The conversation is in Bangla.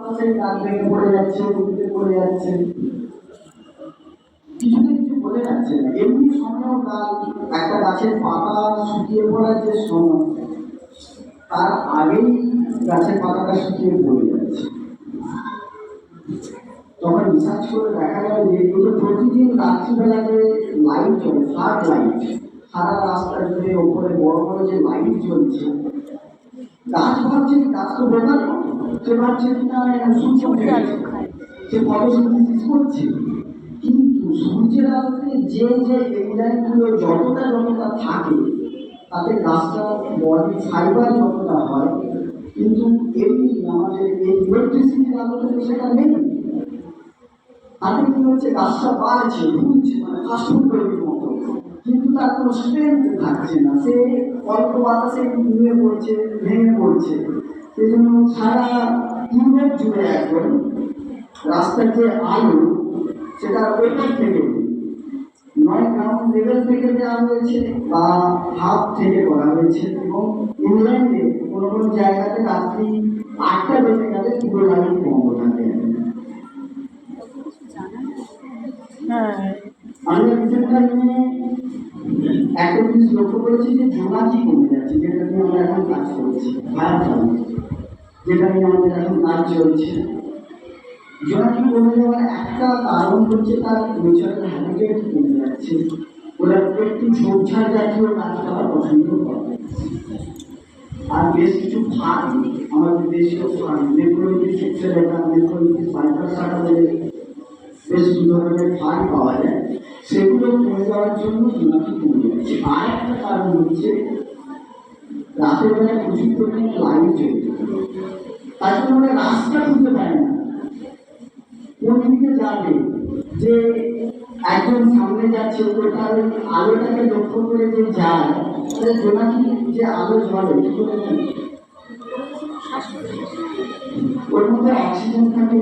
বাতাসে গাছ ভেঙে পড়ে যাচ্ছে, উঠতে পড়ে যাচ্ছে, কিছুতে কিছু বোঝা যাচ্ছে না। এমনি সময়ও গাছ, একটা গাছের পাতা শুকিয়ে পড়ার যে সময়, তার আগেই গাছের পাতাটা শুকিয়ে পড়ে যাচ্ছে। তখন রিসার্চ করে দেখা গেল যে প্রতিদিন রাত্রিবেলাতে লাইট চলে, ফ্লাড লাইট, সারা রাস্তা জুড়ে ওপরে বড় বড় যে লাইট জ্বলছে, গাছ ভাবছে গাছ তো বোঝার মতো, সে ভাবছে না সে ফটোসিনথেসিস করছে, কিন্তু সূর্যের আলোতে যে যে এনজাইমগুলো যতটা থাকে, তাতে গাছটা বডি ফাইবার যতটা হয়, কিন্তু এমনি আমাদের এই ইলেকট্রিসিটির আলোতে সেটা নেই। তাতে কি হচ্ছে, গাছটা বাড়ছে, ঘুরছে, মানে ফাস্টফুড তৈরির মতো, কিন্তু তার কোনো স্ট্রেংথ থাকছে না, সে অল্প বাতাসে নুয়ে পড়ছে, ভেঙে পড়ছে। সেই জন্য সারা ইউরোপ জুড়ে এখন রাস্তার যে আলো, সেটা ওপর থেকে নয় গ্রাউন্ড লেভেল থেকে দেওয়া হয়েছে বা হাফ থেকে করা হয়েছে, এবং ইংল্যান্ডে কোনো কোনো জায়গাতে রাত্রি 8টা বেজে গেলে পুরো লাইট বন্ধ থাকে। আমরা রিসেন্টটা নিয়ে একটা জিনিস লক্ষ্য করেছি যে জোনাকি কমে যাচ্ছে, যেটা নিয়ে আমরা এখন কাজ করছি, যেটা নিয়ে আমাদের এখন কাজ চলছে। জোনাকি কমে যাওয়ার একটা কারণ হচ্ছে তার নেচারাল হ্যাবিটেট কমে যাচ্ছে। ওরা একটু ঝোপঝাড় জাতীয় গাছপালা পছন্দ করে। আর বেশ কিছু ফার্ম, আমাদের দেশীয় ফার্ম, নেক্রোলিথিক সেক্সেলেটা, নেক্রোলিথিক সাইকাস বলে বেশ দু ধরনের ফার্ম পাওয়া যায়, সেগুলো কমে যাওয়ার জন্য জোনাকি কমে যাচ্ছে। আর একটা কারণ হচ্ছে রাতের বেলায় প্রচুর পরিমাণে লাইট জ্বলছে, তার জন্য আমরা রাস্তা খুঁজতে পারি না কোন দিকে যাবে। যে একজন সামনে যাচ্ছে, তার আলোটাকে লক্ষ্য করে যে যায়, তাহলে জোনাকি যে আলো জ্বলে, ওর মধ্যে অক্সিজেন থাকে,